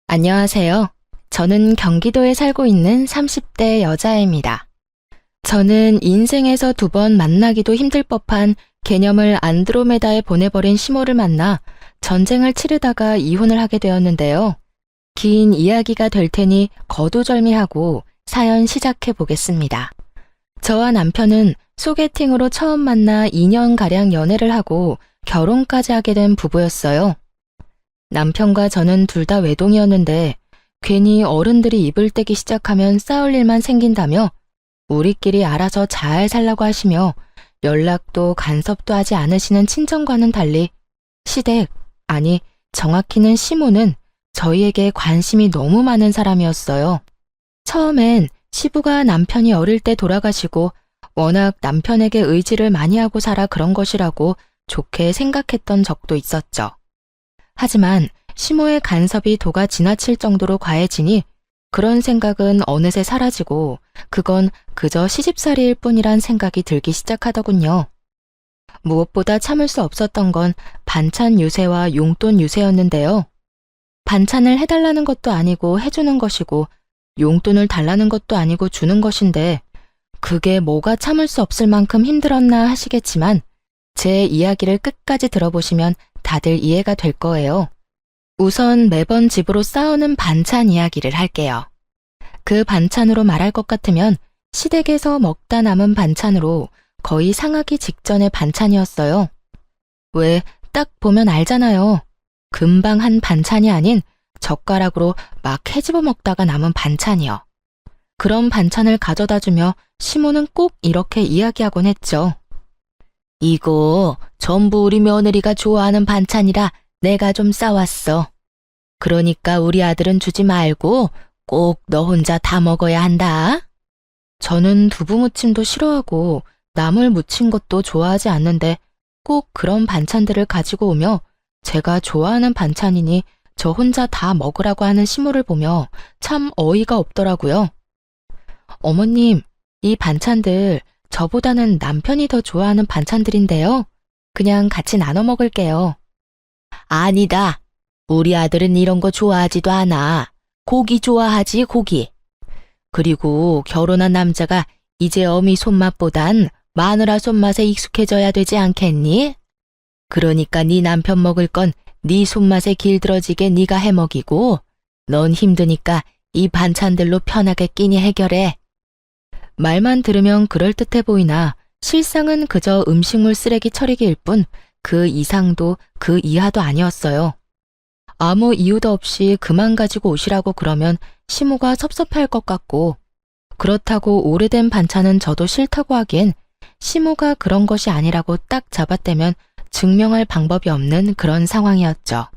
안녕하세요. 저는 경기도에 살고 있는 30대 여자입니다. 저는 인생에서 2번 만나기도 힘들 법한 개념을 안드로메다에 보내버린 시모를 만나 전쟁을 치르다가 이혼을 하게 되었는데요. 긴 이야기가 될 테니 거두절미하고 사연 시작해 보겠습니다. 저와 남편은 소개팅으로 처음 만나 2년가량 연애를 하고 결혼까지 하게 된 부부였어요. 남편과 저는 둘 다 외동이었는데 괜히 어른들이 입을 떼기 시작하면 싸울 일만 생긴다며 우리끼리 알아서 잘 살라고 하시며 연락도 간섭도 하지 않으시는 친정과는 달리 시댁, 아니 정확히는 시모는 저희에게 관심이 너무 많은 사람이었어요. 처음엔 시부가 남편이 어릴 때 돌아가시고 워낙 남편에게 의지를 많이 하고 살아 그런 것이라고 좋게 생각했던 적도 있었죠. 하지만 시모의 간섭이 도가 지나칠 정도로 과해지니 그런 생각은 어느새 사라지고 그건 그저 시집살이일 뿐이란 생각이 들기 시작하더군요. 무엇보다 참을 수 없었던 건 반찬 유세와 용돈 유세였는데요. 반찬을 해달라는 것도 아니고 해주는 것이고 용돈을 달라는 것도 아니고 주는 것인데 그게 뭐가 참을 수 없을 만큼 힘들었나 하시겠지만 제 이야기를 끝까지 들어보시면 다들 이해가 될 거예요. 우선 매번 집으로 싸우는 반찬 이야기를 할게요. 그 반찬으로 말할 것 같으면 시댁에서 먹다 남은 반찬으로 거의 상하기 직전의 반찬이었어요. 왜 딱 보면 알잖아요. 금방 한 반찬이 아닌 젓가락으로 막 헤집어 먹다가 남은 반찬이요. 그런 반찬을 가져다 주며 시모는 꼭 이렇게 이야기하곤 했죠. 이거 전부 우리 며느리가 좋아하는 반찬이라 내가 좀 싸왔어. 그러니까 우리 아들은 주지 말고 꼭 너 혼자 다 먹어야 한다. 저는 두부무침도 싫어하고 나물 무친 것도 좋아하지 않는데 꼭 그런 반찬들을 가지고 오며 제가 좋아하는 반찬이니 저 혼자 다 먹으라고 하는 시모를 보며 참 어이가 없더라고요. 어머님, 이 반찬들 저보다는 남편이 더 좋아하는 반찬들인데요. 그냥 같이 나눠 먹을게요. 아니다. 우리 아들은 이런 거 좋아하지도 않아. 고기 좋아하지, 고기. 그리고 결혼한 남자가 이제 어미 손맛보단 마누라 손맛에 익숙해져야 되지 않겠니? 그러니까 네 남편 먹을 건 네 손맛에 길들어지게 네가 해 먹이고 넌 힘드니까 이 반찬들로 편하게 끼니 해결해. 말만 들으면 그럴듯해 보이나 실상은 그저 음식물 쓰레기 처리기일 뿐 그 이상도 그 이하도 아니었어요. 아무 이유도 없이 그만 가지고 오시라고 그러면 시모가 섭섭해할 것 같고 그렇다고 오래된 반찬은 저도 싫다고 하기엔 시모가 그런 것이 아니라고 딱 잡아떼면 증명할 방법이 없는 그런 상황이었죠.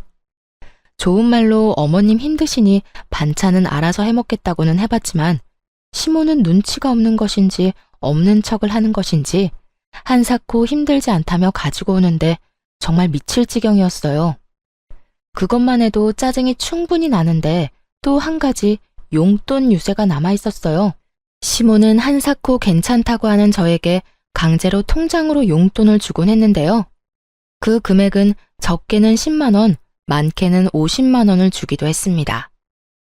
좋은 말로 어머님 힘드시니 반찬은 알아서 해먹겠다고는 해봤지만 시모는 눈치가 없는 것인지 없는 척을 하는 것인지 한사코 힘들지 않다며 가지고 오는데 정말 미칠 지경이었어요. 그것만 해도 짜증이 충분히 나는데 또 한 가지 용돈 유세가 남아있었어요. 시모는 한사코 괜찮다고 하는 저에게 강제로 통장으로 용돈을 주곤 했는데요. 그 금액은 적게는 10만 원, 많게는 50만 원을 주기도 했습니다.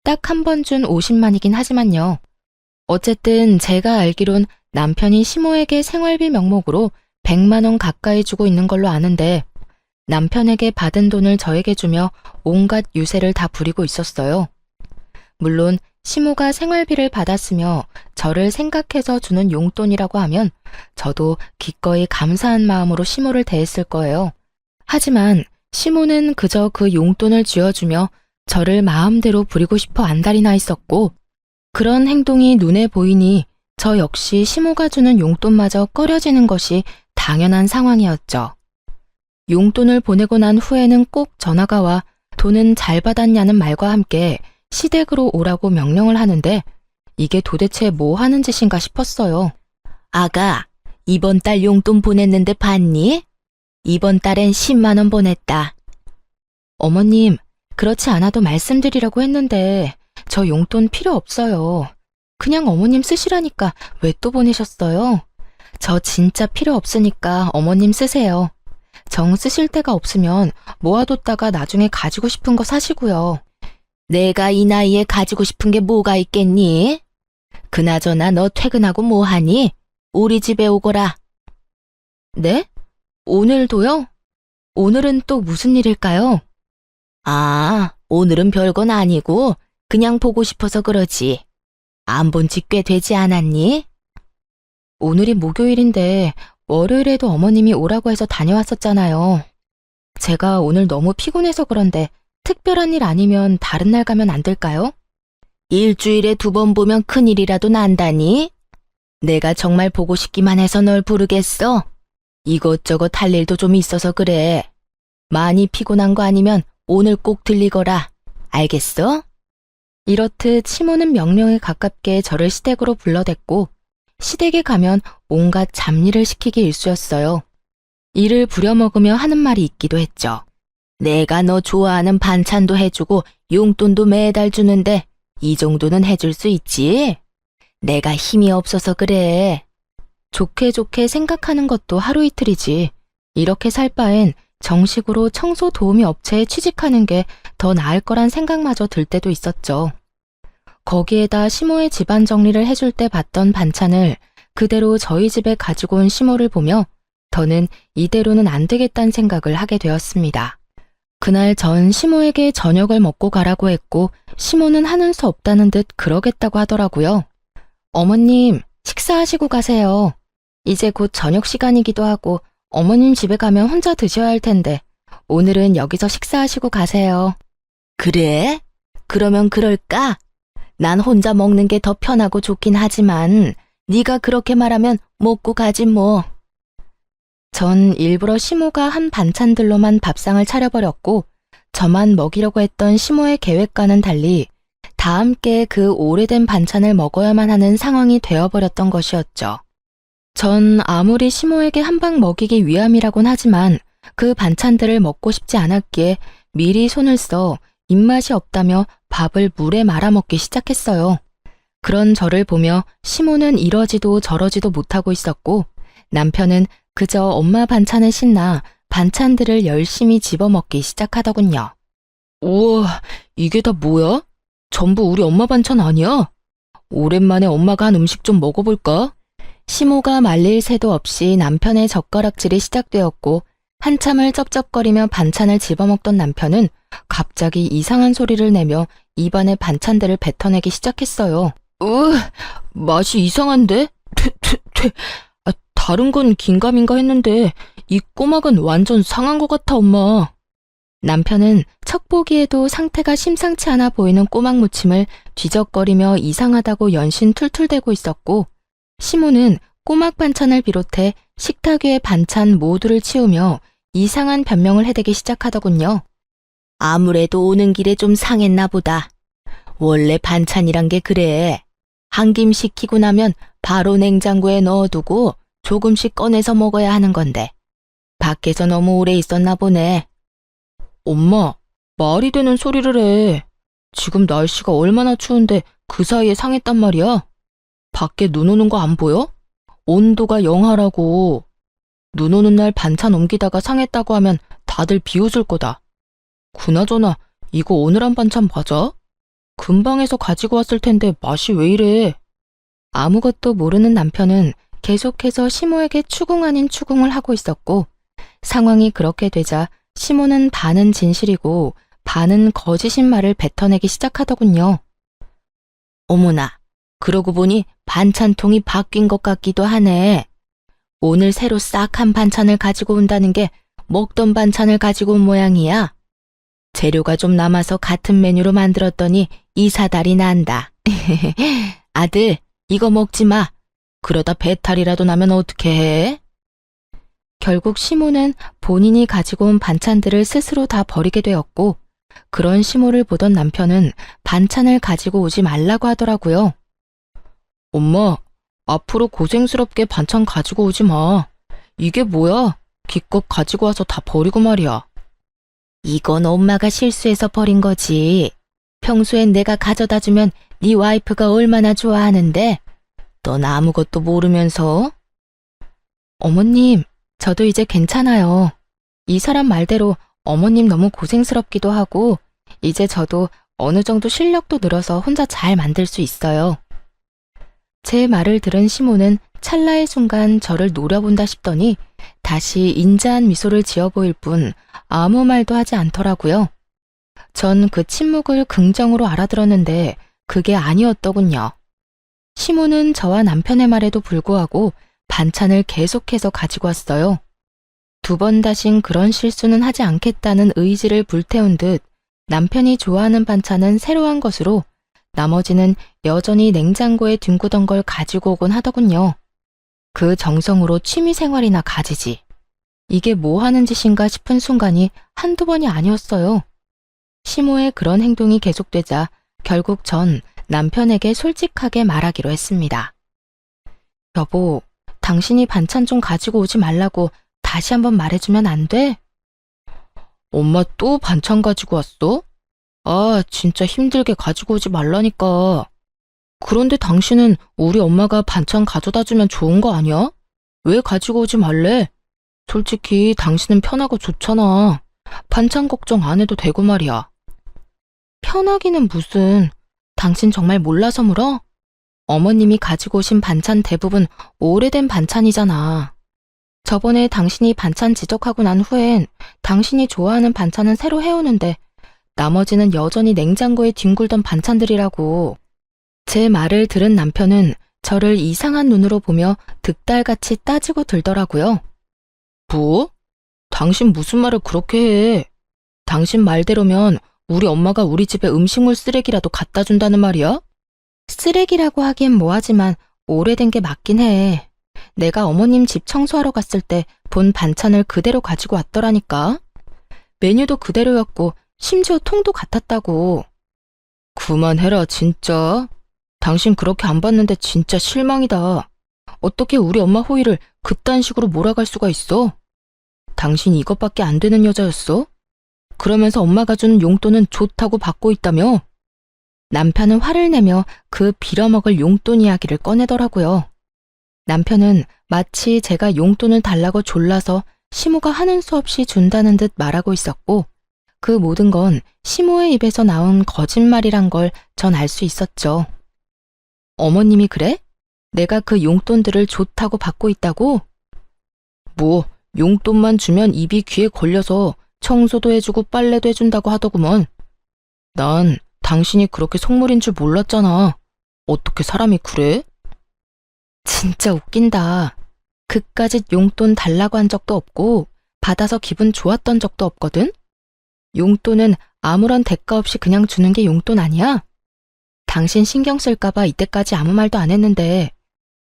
딱 한 번 준 50만이긴 하지만요. 어쨌든 제가 알기론 남편이 시모에게 생활비 명목으로 100만 원 가까이 주고 있는 걸로 아는데 남편에게 받은 돈을 저에게 주며 온갖 유세를 다 부리고 있었어요. 물론 시모가 생활비를 받았으며 저를 생각해서 주는 용돈이라고 하면 저도 기꺼이 감사한 마음으로 시모를 대했을 거예요. 하지만 시모는 그저 그 용돈을 쥐어주며 저를 마음대로 부리고 싶어 안달이 있었고 그런 행동이 눈에 보이니 저 역시 시모가 주는 용돈마저 꺼려지는 것이 당연한 상황이었죠. 용돈을 보내고 난 후에는 꼭 전화가 와 돈은 잘 받았냐는 말과 함께 시댁으로 오라고 명령을 하는데 이게 도대체 뭐 하는 짓인가 싶었어요. 아가, 이번 달 용돈 보냈는데 봤니? 이번 달엔 10만 원 보냈다. 어머님, 그렇지 않아도 말씀드리라고 했는데 저 용돈 필요 없어요. 그냥 어머님 쓰시라니까 왜 또 보내셨어요? 저 진짜 필요 없으니까 어머님 쓰세요. 정 쓰실 데가 없으면 모아뒀다가 나중에 가지고 싶은 거 사시고요. 내가 이 나이에 가지고 싶은 게 뭐가 있겠니? 그나저나 너 퇴근하고 뭐 하니? 우리 집에 오거라. 네? 오늘도요? 오늘은 또 무슨 일일까요? 아, 오늘은 별건 아니고 그냥 보고 싶어서 그러지. 안 본 지 꽤 되지 않았니? 오늘이 목요일인데 월요일에도 어머님이 오라고 해서 다녀왔었잖아요. 제가 오늘 너무 피곤해서 그런데 특별한 일 아니면 다른 날 가면 안 될까요? 일주일에 2번 보면 큰일이라도 난다니? 내가 정말 보고 싶기만 해서 널 부르겠어? 이것저것 할 일도 좀 있어서 그래. 많이 피곤한 거 아니면 오늘 꼭 들리거라. 알겠어? 이렇듯 시모는 명령에 가깝게 저를 시댁으로 불러댔고 시댁에 가면 온갖 잡일을 시키기 일쑤였어요. 이를 부려먹으며 하는 말이 있기도 했죠. 내가 너 좋아하는 반찬도 해주고 용돈도 매달 주는데 이 정도는 해줄 수 있지? 내가 힘이 없어서 그래. 좋게 좋게 생각하는 것도 하루 이틀이지. 이렇게 살 바엔 정식으로 청소 도우미 업체에 취직하는 게 더 나을 거란 생각마저 들 때도 있었죠. 거기에다 시모의 집안 정리를 해줄 때 봤던 반찬을 그대로 저희 집에 가지고 온 시모를 보며 더는 이대로는 안 되겠다는 생각을 하게 되었습니다. 그날 전 시모에게 저녁을 먹고 가라고 했고 시모는 하는 수 없다는 듯 그러겠다고 하더라고요. 어머님, 식사하시고 가세요. 이제 곧 저녁 시간이기도 하고 어머님 집에 가면 혼자 드셔야 할 텐데 오늘은 여기서 식사하시고 가세요. 그래? 그러면 그럴까? 난 혼자 먹는 게 더 편하고 좋긴 하지만 네가 그렇게 말하면 먹고 가지 뭐. 전 일부러 시모가 한 반찬들로만 밥상을 차려버렸고 저만 먹이려고 했던 시모의 계획과는 달리 다 함께 그 오래된 반찬을 먹어야만 하는 상황이 되어버렸던 것이었죠. 전 아무리 시모에게 한 방 먹이기 위함이라곤 하지만 그 반찬들을 먹고 싶지 않았기에 미리 손을 써 입맛이 없다며 밥을 물에 말아 먹기 시작했어요. 그런 저를 보며 시모는 이러지도 저러지도 못하고 있었고 남편은 그저 엄마 반찬에 신나 반찬들을 열심히 집어먹기 시작하더군요. 우와, 이게 다 뭐야? 전부 우리 엄마 반찬 아니야? 오랜만에 엄마가 한 음식 좀 먹어볼까? 시모가 말릴 새도 없이 남편의 젓가락질이 시작되었고 한참을 쩝쩝거리며 반찬을 집어먹던 남편은 갑자기 이상한 소리를 내며 입안에 반찬들을 뱉어내기 시작했어요. 맛이 이상한데? 다른 건 긴가민가 했는데 이 꼬막은 완전 상한 것 같아, 엄마. 남편은 척 보기에도 상태가 심상치 않아 보이는 꼬막 무침을 뒤적거리며 이상하다고 연신 툴툴대고 있었고 시모는 꼬막 반찬을 비롯해 식탁 위의 반찬 모두를 치우며 이상한 변명을 해대기 시작하더군요. 아무래도 오는 길에 좀 상했나 보다. 원래 반찬이란 게 그래. 한 김 식히고 나면 바로 냉장고에 넣어두고 조금씩 꺼내서 먹어야 하는 건데 밖에서 너무 오래 있었나 보네. 엄마, 말이 되는 소리를 해. 지금 날씨가 얼마나 추운데 그 사이에 상했단 말이야? 밖에 눈 오는 거 안 보여? 온도가 영하라고. 눈 오는 날 반찬 옮기다가 상했다고 하면 다들 비웃을 거다. 그나저나 이거 오늘 한 반찬 맞아? 금방에서 가지고 왔을 텐데 맛이 왜 이래? 아무것도 모르는 남편은 계속해서 시모에게 추궁 아닌 추궁을 하고 있었고 상황이 그렇게 되자 시모는 반은 진실이고 반은 거짓인 말을 뱉어내기 시작하더군요. 어머나, 그러고 보니 반찬통이 바뀐 것 같기도 하네. 오늘 새로 싹 한 반찬을 가지고 온다는 게 먹던 반찬을 가지고 온 모양이야. 재료가 좀 남아서 같은 메뉴로 만들었더니 이사달이 난다. 아들, 이거 먹지 마. 그러다 배탈이라도 나면 어떻게 해? 결국 시모는 본인이 가지고 온 반찬들을 스스로 다 버리게 되었고 그런 시모를 보던 남편은 반찬을 가지고 오지 말라고 하더라고요. 엄마, 앞으로 고생스럽게 반찬 가지고 오지 마. 이게 뭐야? 기껏 가지고 와서 다 버리고 말이야. 이건 엄마가 실수해서 버린 거지. 평소엔 내가 가져다 주면 네 와이프가 얼마나 좋아하는데 넌 아무것도 모르면서. 어머님, 저도 이제 괜찮아요. 이 사람 말대로 어머님 너무 고생스럽기도 하고 이제 저도 어느 정도 실력도 늘어서 혼자 잘 만들 수 있어요. 제 말을 들은 시모는 찰나의 순간 저를 노려본다 싶더니 다시 인자한 미소를 지어 보일 뿐 아무 말도 하지 않더라고요. 전 그 침묵을 긍정으로 알아들었는데 그게 아니었더군요. 시모는 저와 남편의 말에도 불구하고 반찬을 계속해서 가지고 왔어요. 2번 다신 그런 실수는 하지 않겠다는 의지를 불태운 듯 남편이 좋아하는 반찬은 새로 한 것으로 나머지는 여전히 냉장고에 뒹구던 걸 가지고 오곤 하더군요. 그 정성으로 취미생활이나 가지지. 이게 뭐 하는 짓인가 싶은 순간이 한두 번이 아니었어요. 시모의 그런 행동이 계속되자 결국 전 남편에게 솔직하게 말하기로 했습니다. 여보, 당신이 반찬 좀 가지고 오지 말라고 다시 한번 말해주면 안 돼? 엄마 또 반찬 가지고 왔어? 아, 진짜 힘들게 가지고 오지 말라니까. 그런데 당신은 우리 엄마가 반찬 가져다 주면 좋은 거 아니야? 왜 가지고 오지 말래? 솔직히 당신은 편하고 좋잖아. 반찬 걱정 안 해도 되고 말이야. 편하기는 무슨. 당신 정말 몰라서 물어? 어머님이 가지고 오신 반찬 대부분 오래된 반찬이잖아. 저번에 당신이 반찬 지적하고 난 후엔 당신이 좋아하는 반찬은 새로 해오는데 나머지는 여전히 냉장고에 뒹굴던 반찬들이라고. 제 말을 들은 남편은 저를 이상한 눈으로 보며 득달같이 따지고 들더라고요. 뭐? 당신 무슨 말을 그렇게 해? 당신 말대로면 우리 엄마가 우리 집에 음식물 쓰레기라도 갖다 준다는 말이야? 쓰레기라고 하기엔 뭐하지만 오래된 게 맞긴 해. 내가 어머님 집 청소하러 갔을 때 본 반찬을 그대로 가지고 왔더라니까. 메뉴도 그대로였고 심지어 통도 같았다고. 그만해라 진짜. 당신 그렇게 안 봤는데 진짜 실망이다. 어떻게 우리 엄마 호의를 그딴 식으로 몰아갈 수가 있어? 당신 이것밖에 안 되는 여자였어? 그러면서 엄마가 준 용돈은 좋다고 받고 있다며? 남편은 화를 내며 그 빌어먹을 용돈 이야기를 꺼내더라고요. 남편은 마치 제가 용돈을 달라고 졸라서 시모가 하는 수 없이 준다는 듯 말하고 있었고 그 모든 건 시모의 입에서 나온 거짓말이란 걸 전 알 수 있었죠. 어머님이 그래? 내가 그 용돈들을 좋다고 받고 있다고? 뭐 용돈만 주면 입이 귀에 걸려서 청소도 해주고 빨래도 해준다고 하더구먼. 난 당신이 그렇게 속물인 줄 몰랐잖아. 어떻게 사람이 그래? 진짜 웃긴다. 그까짓 용돈 달라고 한 적도 없고 받아서 기분 좋았던 적도 없거든? 용돈은 아무런 대가 없이 그냥 주는 게 용돈 아니야? 당신 신경 쓸까봐 이때까지 아무 말도 안 했는데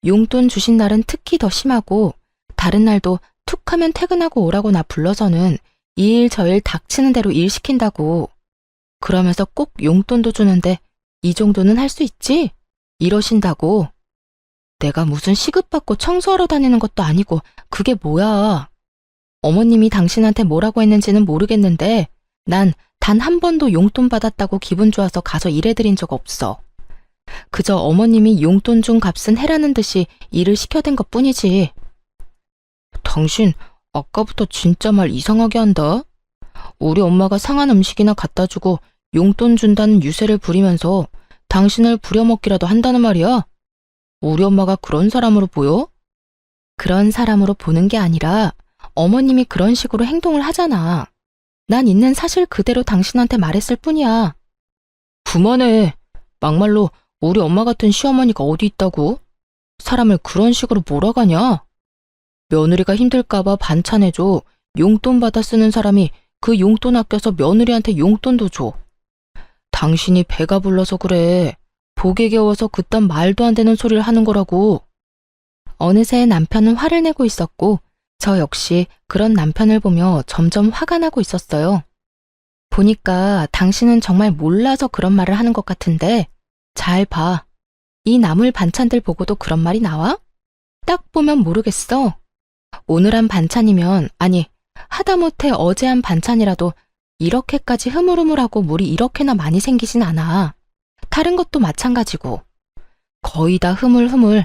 용돈 주신 날은 특히 더 심하고 다른 날도 툭 하면 퇴근하고 오라고 나 불러서는 이 일 저 일 닥치는 대로 일 시킨다고. 그러면서 꼭 용돈도 주는데 이 정도는 할 수 있지? 이러신다고. 내가 무슨 시급받고 청소하러 다니는 것도 아니고 그게 뭐야. 어머님이 당신한테 뭐라고 했는지는 모르겠는데 난 단 한 번도 용돈 받았다고 기분 좋아서 가서 일해드린 적 없어. 그저 어머님이 용돈 준 값은 해라는 듯이 일을 시켜댄 것뿐이지. 당신 아까부터 진짜 말 이상하게 한다. 우리 엄마가 상한 음식이나 갖다 주고 용돈 준다는 유세를 부리면서 당신을 부려먹기라도 한다는 말이야? 우리 엄마가 그런 사람으로 보여? 그런 사람으로 보는 게 아니라 어머님이 그런 식으로 행동을 하잖아. 난 있는 사실 그대로 당신한테 말했을 뿐이야. 그만해. 막말로 우리 엄마 같은 시어머니가 어디 있다고? 사람을 그런 식으로 몰아가냐? 며느리가 힘들까봐 반찬해줘. 용돈 받아 쓰는 사람이 그 용돈 아껴서 며느리한테 용돈도 줘. 당신이 배가 불러서 그래. 복에 겨워서 그딴 말도 안 되는 소리를 하는 거라고. 어느새 남편은 화를 내고 있었고 저 역시 그런 남편을 보며 점점 화가 나고 있었어요. 보니까 당신은 정말 몰라서 그런 말을 하는 것 같은데 잘 봐. 이 나물 반찬들 보고도 그런 말이 나와? 딱 보면 모르겠어. 오늘 한 반찬이면 아니 하다못해 어제 한 반찬이라도 이렇게까지 흐물흐물하고 물이 이렇게나 많이 생기진 않아. 다른 것도 마찬가지고. 거의 다 흐물흐물.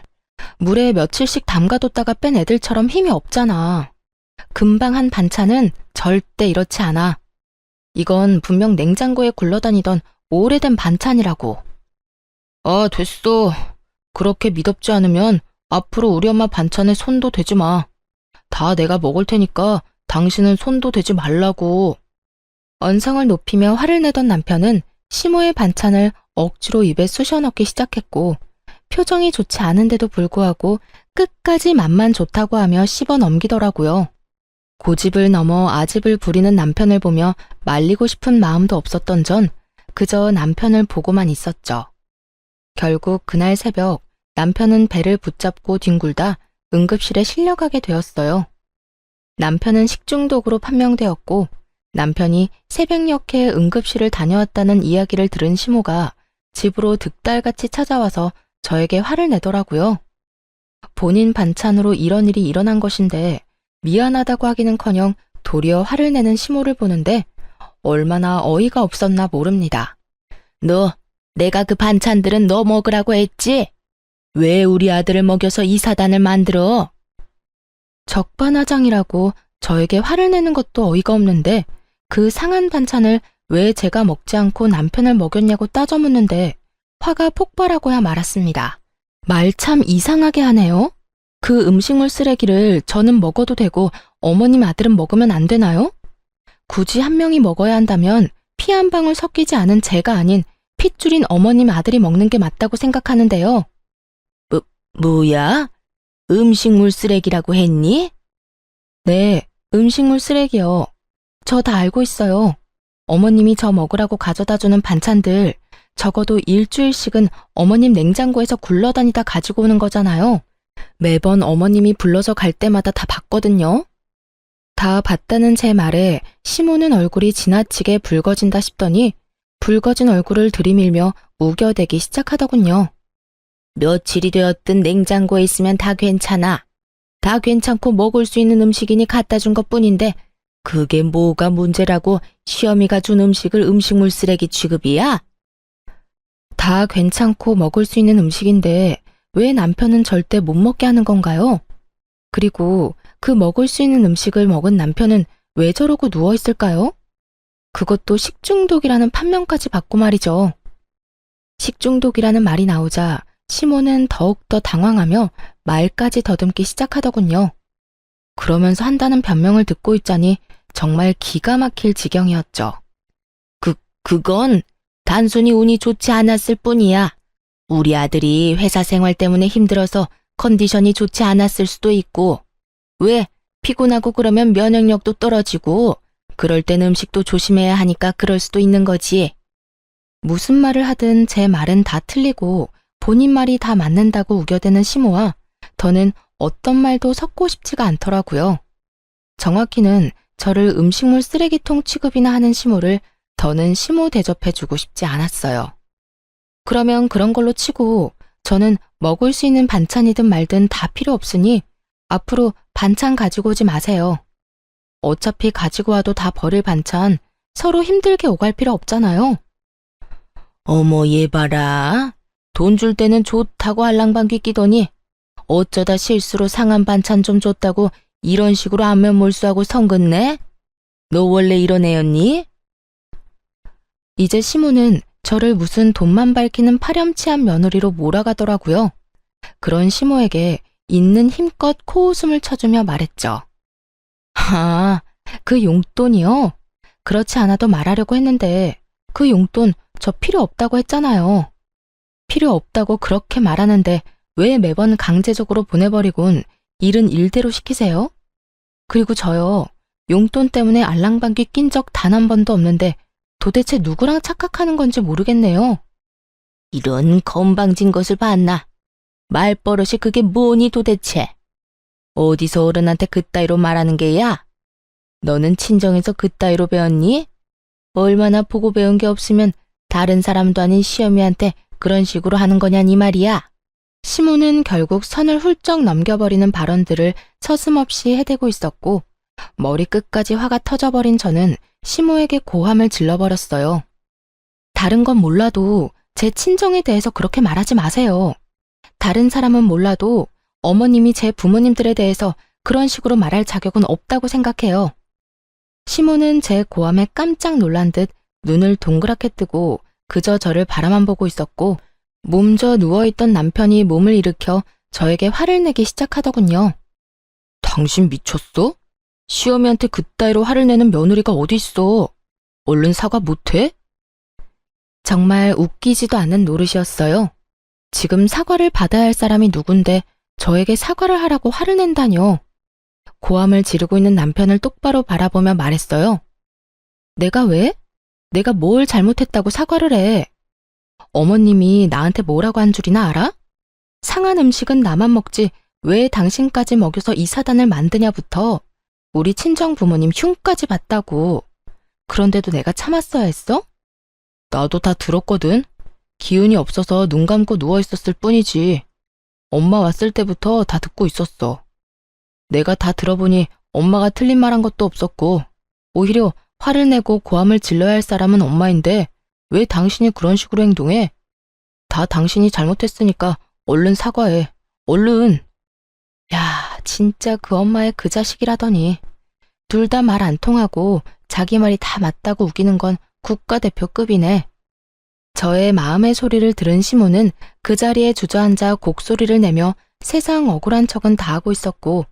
물에 며칠씩 담가뒀다가 뺀 애들처럼 힘이 없잖아. 금방 한 반찬은 절대 이렇지 않아. 이건 분명 냉장고에 굴러다니던 오래된 반찬이라고. 아, 됐어. 그렇게 미덥지 않으면 앞으로 우리 엄마 반찬에 손도 대지 마. 다 내가 먹을 테니까 당신은 손도 대지 말라고. 언성을 높이며 화를 내던 남편은 시모의 반찬을 억지로 입에 쑤셔 넣기 시작했고, 표정이 좋지 않은데도 불구하고 끝까지 맛만 좋다고 하며 씹어 넘기더라고요. 고집을 넘어 아집을 부리는 남편을 보며 말리고 싶은 마음도 없었던 전 그저 남편을 보고만 있었죠. 결국 그날 새벽 남편은 배를 붙잡고 뒹굴다 응급실에 실려가게 되었어요. 남편은 식중독으로 판명되었고, 남편이 새벽녘에 응급실을 다녀왔다는 이야기를 들은 시모가 집으로 득달같이 찾아와서 저에게 화를 내더라고요. 본인 반찬으로 이런 일이 일어난 것인데 미안하다고 하기는커녕 도리어 화를 내는 시모를 보는데 얼마나 어이가 없었나 모릅니다. 너, 내가 그 반찬들은 너 먹으라고 했지? 왜 우리 아들을 먹여서 이 사단을 만들어? 적반하장이라고 저에게 화를 내는 것도 어이가 없는데 그 상한 반찬을 왜 제가 먹지 않고 남편을 먹였냐고 따져 묻는데 화가 폭발하고야 말았습니다. 말 참 이상하게 하네요. 그 음식물 쓰레기를 저는 먹어도 되고 어머님 아들은 먹으면 안 되나요? 굳이 한 명이 먹어야 한다면 피 한 방울 섞이지 않은 제가 아닌 핏줄인 어머님 아들이 먹는 게 맞다고 생각하는데요. 뭐야? 음식물 쓰레기라고 했니? 네, 음식물 쓰레기요. 저 다 알고 있어요. 어머님이 저 먹으라고 가져다주는 반찬들 적어도 일주일씩은 어머님 냉장고에서 굴러다니다 가지고 오는 거잖아요. 매번 어머님이 불러서 갈 때마다 다 봤거든요. 다 봤다는 제 말에 시모는 얼굴이 지나치게 붉어진다 싶더니 붉어진 얼굴을 들이밀며 우겨대기 시작하더군요. 며칠이 되었든 냉장고에 있으면 다 괜찮아. 다 괜찮고 먹을 수 있는 음식이니 갖다 준 것뿐인데 그게 뭐가 문제라고 시어미가 준 음식을 음식물 쓰레기 취급이야? 다 괜찮고 먹을 수 있는 음식인데 왜 남편은 절대 못 먹게 하는 건가요? 그리고 그 먹을 수 있는 음식을 먹은 남편은 왜 저러고 누워있을까요? 그것도 식중독이라는 판명까지 받고 말이죠. 식중독이라는 말이 나오자 시모는 더욱더 당황하며 말까지 더듬기 시작하더군요. 그러면서 한다는 변명을 듣고 있자니 정말 기가 막힐 지경이었죠. 그건 단순히 운이 좋지 않았을 뿐이야. 우리 아들이 회사 생활 때문에 힘들어서 컨디션이 좋지 않았을 수도 있고, 왜 피곤하고 그러면 면역력도 떨어지고, 그럴 땐 음식도 조심해야 하니까 그럴 수도 있는 거지. 무슨 말을 하든 제 말은 다 틀리고 본인 말이 다 맞는다고 우겨대는 시모와 더는 어떤 말도 섞고 싶지가 않더라고요. 정확히는 저를 음식물 쓰레기통 취급이나 하는 시모를 더는 시모 대접해주고 싶지 않았어요. 그러면 그런 걸로 치고 저는 먹을 수 있는 반찬이든 말든 다 필요 없으니 앞으로 반찬 가지고 오지 마세요. 어차피 가지고 와도 다 버릴 반찬 서로 힘들게 오갈 필요 없잖아요. 어머 얘 봐라. 돈 줄 때는 좋다고 알랑방귀 끼더니 어쩌다 실수로 상한 반찬 좀 줬다고 이런 식으로 안면 몰수하고 성 긋네? 너 원래 이런 애였니? 이제 시모는 저를 무슨 돈만 밝히는 파렴치한 며느리로 몰아가더라고요. 그런 시모에게 있는 힘껏 코웃음을 쳐주며 말했죠. 아, 그 용돈이요? 그렇지 않아도 말하려고 했는데 그 용돈 저 필요 없다고 했잖아요. 필요 없다고 그렇게 말하는데 왜 매번 강제적으로 보내버리곤 일은 일대로 시키세요? 그리고 저요, 용돈 때문에 알랑방귀 낀 적 단 한 번도 없는데 도대체 누구랑 착각하는 건지 모르겠네요. 이런 건방진 것을 봤나? 말버릇이 그게 뭐니 도대체? 어디서 어른한테 그따위로 말하는 게야? 너는 친정에서 그따위로 배웠니? 얼마나 보고 배운 게 없으면 다른 사람도 아닌 시어미한테 그런 식으로 하는 거냐니 말이야. 시모는 결국 선을 훌쩍 넘겨버리는 발언들을 서슴없이 해대고 있었고 머리끝까지 화가 터져버린 저는 시모에게 고함을 질러버렸어요. 다른 건 몰라도 제 친정에 대해서 그렇게 말하지 마세요. 다른 사람은 몰라도 어머님이 제 부모님들에 대해서 그런 식으로 말할 자격은 없다고 생각해요. 시모는 제 고함에 깜짝 놀란 듯 눈을 동그랗게 뜨고 그저 저를 바라만 보고 있었고 몸져 누워있던 남편이 몸을 일으켜 저에게 화를 내기 시작하더군요. 당신 미쳤어? 시어미한테 그따위로 화를 내는 며느리가 어디 있어? 얼른 사과 못해? 정말 웃기지도 않는 노릇이었어요. 지금 사과를 받아야 할 사람이 누군데 저에게 사과를 하라고 화를 낸다뇨. 고함을 지르고 있는 남편을 똑바로 바라보며 말했어요. 내가 왜? 내가 뭘 잘못했다고 사과를 해? 어머님이 나한테 뭐라고 한 줄이나 알아? 상한 음식은 나만 먹지 왜 당신까지 먹여서 이 사단을 만드냐부터 우리 친정 부모님 흉까지 봤다고. 그런데도 내가 참았어야 했어? 나도 다 들었거든. 기운이 없어서 눈 감고 누워있었을 뿐이지. 엄마 왔을 때부터 다 듣고 있었어. 내가 다 들어보니 엄마가 틀린 말 한 것도 없었고 오히려 화를 내고 고함을 질러야 할 사람은 엄마인데 왜 당신이 그런 식으로 행동해? 다 당신이 잘못했으니까 얼른 사과해. 얼른. 야, 진짜 그 엄마의 그 자식이라더니. 둘 다 말 안 통하고 자기 말이 다 맞다고 우기는 건 국가대표급이네. 저의 마음의 소리를 들은 시모는 그 자리에 주저앉아 곡소리를 내며 세상 억울한 척은 다 하고 있었고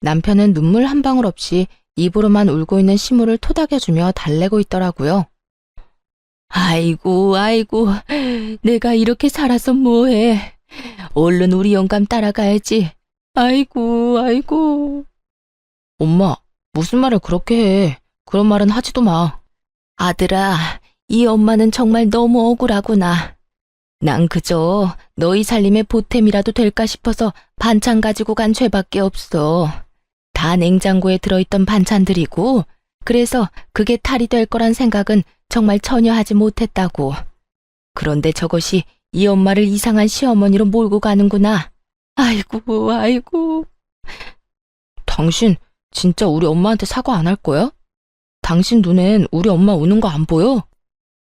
남편은 눈물 한 방울 없이 입으로만 울고 있는 시모를 토닥여주며 달래고 있더라고요. 아이고, 아이고, 내가 이렇게 살아서 뭐해. 얼른 우리 영감 따라가야지. 아이고, 아이고. 엄마, 무슨 말을 그렇게 해. 그런 말은 하지도 마. 아들아, 이 엄마는 정말 너무 억울하구나. 난 그저 너희 살림의 보탬이라도 될까 싶어서 반찬 가지고 간 죄밖에 없어. 다 냉장고에 들어있던 반찬들이고 그래서 그게 탈이 될 거란 생각은 정말 전혀 하지 못했다고. 그런데 저것이 이 엄마를 이상한 시어머니로 몰고 가는구나. 아이고, 아이고. 당신 진짜 우리 엄마한테 사과 안 할 거야? 당신 눈엔 우리 엄마 우는 거 안 보여?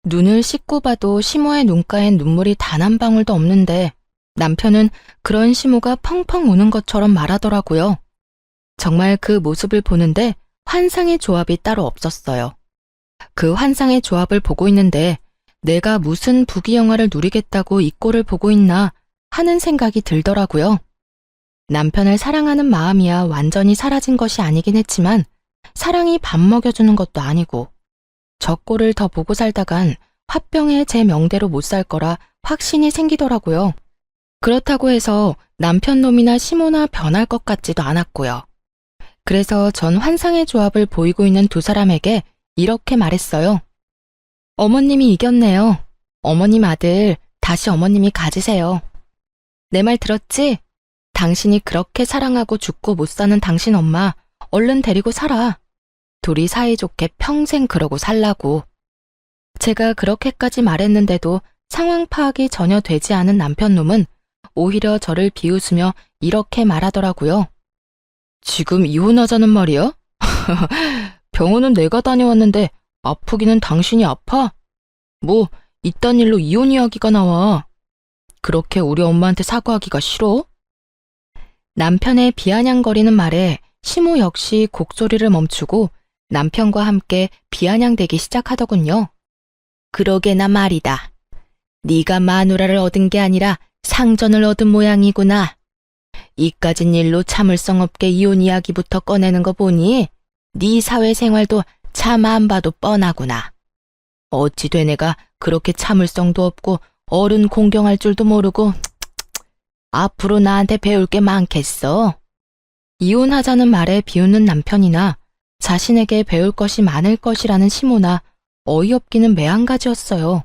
눈을 씻고 봐도 시모의 눈가엔 눈물이 단 한 방울도 없는데 남편은 그런 시모가 펑펑 우는 것처럼 말하더라고요. 정말 그 모습을 보는데 환상의 조합이 따로 없었어요. 그 환상의 조합을 보고 있는데 내가 무슨 부귀영화를 누리겠다고 이 꼴을 보고 있나 하는 생각이 들더라고요. 남편을 사랑하는 마음이야 완전히 사라진 것이 아니긴 했지만 사랑이 밥 먹여주는 것도 아니고 저 꼴을 더 보고 살다간 화병에 제 명대로 못 살 거라 확신이 생기더라고요. 그렇다고 해서 남편 놈이나 시모나 변할 것 같지도 않았고요. 그래서 전 환상의 조합을 보이고 있는 두 사람에게 이렇게 말했어요. 어머님이 이겼네요. 어머님 아들, 다시 어머님이 가지세요. 내 말 들었지? 당신이 그렇게 사랑하고 죽고 못 사는 당신 엄마, 얼른 데리고 살아. 둘이 사이좋게 평생 그러고 살라고. 제가 그렇게까지 말했는데도 상황 파악이 전혀 되지 않은 남편놈은 오히려 저를 비웃으며 이렇게 말하더라고요. 지금 이혼하자는 말이야? 병원은 내가 다녀왔는데 아프기는 당신이 아파? 뭐 이딴 일로 이혼 이야기가 나와. 그렇게 우리 엄마한테 사과하기가 싫어? 남편의 비아냥거리는 말에 시모 역시 곡소리를 멈추고 남편과 함께 비아냥대기 시작하더군요. 그러게나 말이다. 네가 마누라를 얻은 게 아니라 상전을 얻은 모양이구나. 이까진 일로 참을성 없게 이혼 이야기부터 꺼내는 거 보니 네 사회생활도 참 안 봐도 뻔하구나. 어찌 되네가 그렇게 참을성도 없고 어른 공경할 줄도 모르고 앞으로 나한테 배울 게 많겠어. 이혼하자는 말에 비웃는 남편이나 자신에게 배울 것이 많을 것이라는 시모나 어이없기는 매한가지였어요.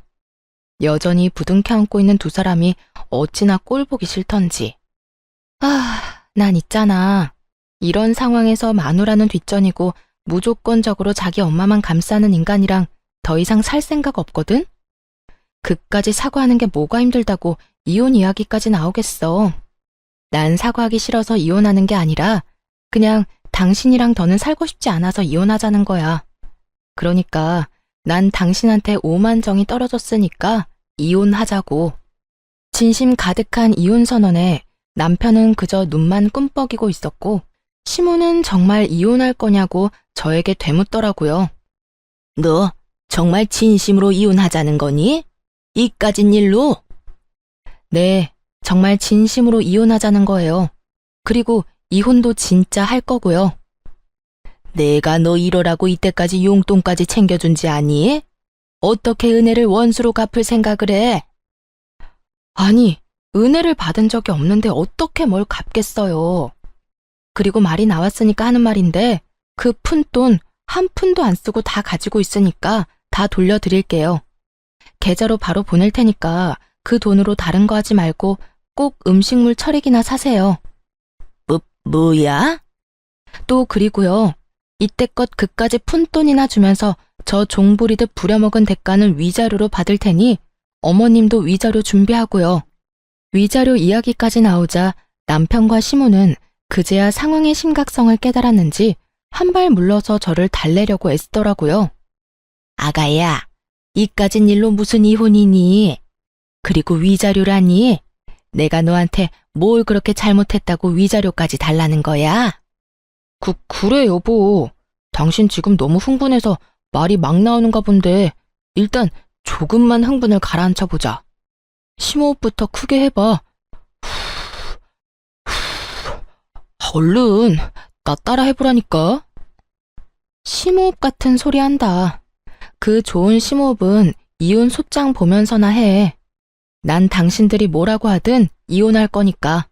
여전히 부둥켜 안고 있는 두 사람이 어찌나 꼴보기 싫던지. 난 있잖아. 이런 상황에서 마누라는 뒷전이고 무조건적으로 자기 엄마만 감싸는 인간이랑 더 이상 살 생각 없거든? 그까지 사과하는 게 뭐가 힘들다고 이혼 이야기까지 나오겠어. 난 사과하기 싫어서 이혼하는 게 아니라 그냥 당신이랑 더는 살고 싶지 않아서 이혼하자는 거야. 그러니까 난 당신한테 오만정이 떨어졌으니까 이혼하자고. 진심 가득한 이혼 선언에 남편은 그저 눈만 꿈뻑이고 있었고 시모는 정말 이혼할 거냐고 저에게 되묻더라고요. 너 정말 진심으로 이혼하자는 거니? 이까진 일로? 네, 정말 진심으로 이혼하자는 거예요. 그리고 이혼도 진짜 할 거고요. 내가 너 이러라고 이때까지 용돈까지 챙겨준지 아니? 어떻게 은혜를 원수로 갚을 생각을 해? 아니, 은혜를 받은 적이 없는데 어떻게 뭘 갚겠어요. 그리고 말이 나왔으니까 하는 말인데 그 푼돈 한 푼도 안 쓰고 다 가지고 있으니까 다 돌려드릴게요. 계좌로 바로 보낼 테니까 그 돈으로 다른 거 하지 말고 꼭 음식물 처리기나 사세요. 뭐야? 또 그리고요. 이때껏 그까지 푼돈이나 주면서 저 종부리듯 부려먹은 대가는 위자료로 받을 테니 어머님도 위자료 준비하고요. 위자료 이야기까지 나오자 남편과 시모는 그제야 상황의 심각성을 깨달았는지 한 발 물러서 저를 달래려고 애쓰더라고요. 아가야, 이까진 일로 무슨 이혼이니? 그리고 위자료라니? 내가 너한테 뭘 그렇게 잘못했다고 위자료까지 달라는 거야? 그래 여보. 당신 지금 너무 흥분해서 말이 막 나오는가 본데 일단 조금만 흥분을 가라앉혀보자. 심호흡부터 크게 해봐. 얼른 나 따라 해보라니까. 심호흡 같은 소리 한다. 그 좋은 심호흡은 이혼 소장 보면서나 해. 난 당신들이 뭐라고 하든 이혼할 거니까.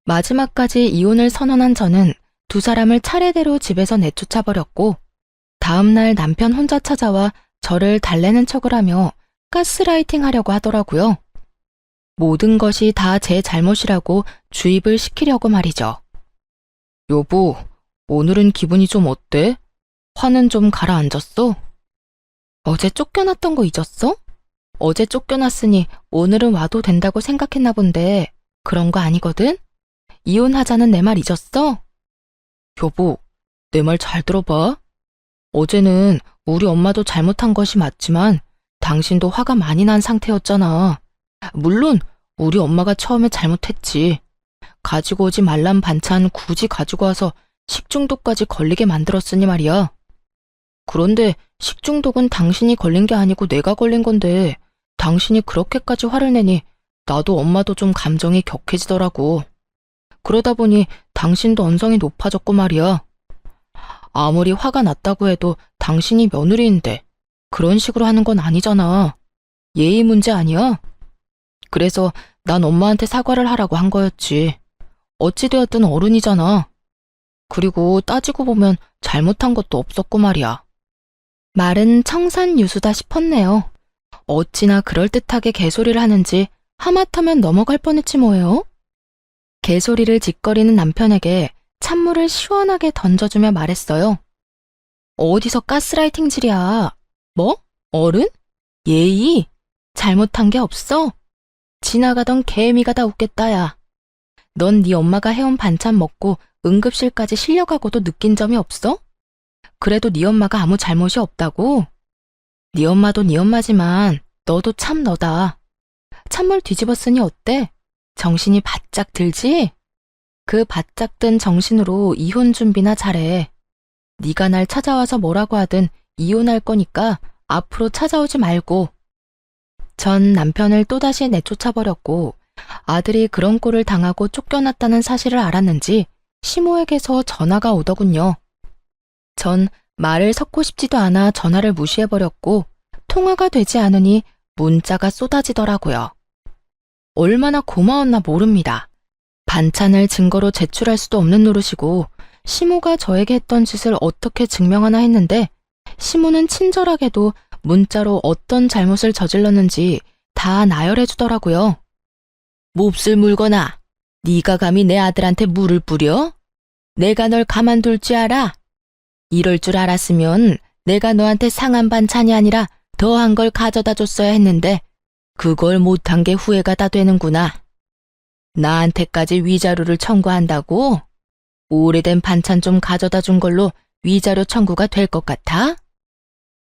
마지막까지 이혼을 선언한 저는 두 사람을 차례대로 집에서 내쫓아버렸고 다음날 남편 혼자 찾아와 저를 달래는 척을 하며 가스라이팅 하려고 하더라고요. 모든 것이 다 제 잘못이라고 주입을 시키려고 말이죠. 여보, 오늘은 기분이 좀 어때? 화는 좀 가라앉았어? 어제 쫓겨났던 거 잊었어? 어제 쫓겨났으니 오늘은 와도 된다고 생각했나 본데 그런 거 아니거든? 이혼하자는 내 말 잊었어? 여보, 내 말 잘 들어봐. 어제는 우리 엄마도 잘못한 것이 맞지만 당신도 화가 많이 난 상태였잖아. 물론 우리 엄마가 처음에 잘못했지. 가지고 오지 말란 반찬 굳이 가지고 와서 식중독까지 걸리게 만들었으니 말이야. 그런데 식중독은 당신이 걸린 게 아니고 내가 걸린 건데 당신이 그렇게까지 화를 내니 나도 엄마도 좀 감정이 격해지더라고. 그러다 보니 당신도 언성이 높아졌고 말이야. 아무리 화가 났다고 해도 당신이 며느리인데 그런 식으로 하는 건 아니잖아. 예의 문제 아니야? 그래서 난 엄마한테 사과를 하라고 한 거였지. 어찌되었든 어른이잖아. 그리고 따지고 보면 잘못한 것도 없었고 말이야. 말은 청산유수다 싶었네요. 어찌나 그럴듯하게 개소리를 하는지 하마터면 넘어갈 뻔했지 뭐예요. 개소리를 짓거리는 남편에게 찬물을 시원하게 던져주며 말했어요. 어디서 가스라이팅질이야. 뭐? 어른? 예의? 잘못한 게 없어? 지나가던 개미가 다 웃겠다 야. 넌 네 엄마가 해온 반찬 먹고 응급실까지 실려가고도 느낀 점이 없어? 그래도 네 엄마가 아무 잘못이 없다고? 네 엄마도 네 엄마지만 너도 참 너다. 찬물 뒤집었으니 어때? 정신이 바짝 들지? 그 바짝 든 정신으로 이혼 준비나 잘해. 네가 날 찾아와서 뭐라고 하든 이혼할 거니까 앞으로 찾아오지 말고. 전 남편을 또다시 내쫓아버렸고 아들이 그런 꼴을 당하고 쫓겨났다는 사실을 알았는지 시모에게서 전화가 오더군요. 전 말을 섞고 싶지도 않아 전화를 무시해버렸고 통화가 되지 않으니 문자가 쏟아지더라고요. 얼마나 고마웠나 모릅니다. 반찬을 증거로 제출할 수도 없는 노릇이고 시모가 저에게 했던 짓을 어떻게 증명하나 했는데 시모는 친절하게도 문자로 어떤 잘못을 저질렀는지 다 나열해 주더라고요. 몹쓸 물거나 네가 감히 내 아들한테 물을 뿌려? 내가 널 가만둘 줄 알아? 이럴 줄 알았으면 내가 너한테 상한 반찬이 아니라 더한 걸 가져다 줬어야 했는데 그걸 못한 게 후회가 다 되는구나. 나한테까지 위자료를 청구한다고? 오래된 반찬 좀 가져다 준 걸로 위자료 청구가 될 것 같아?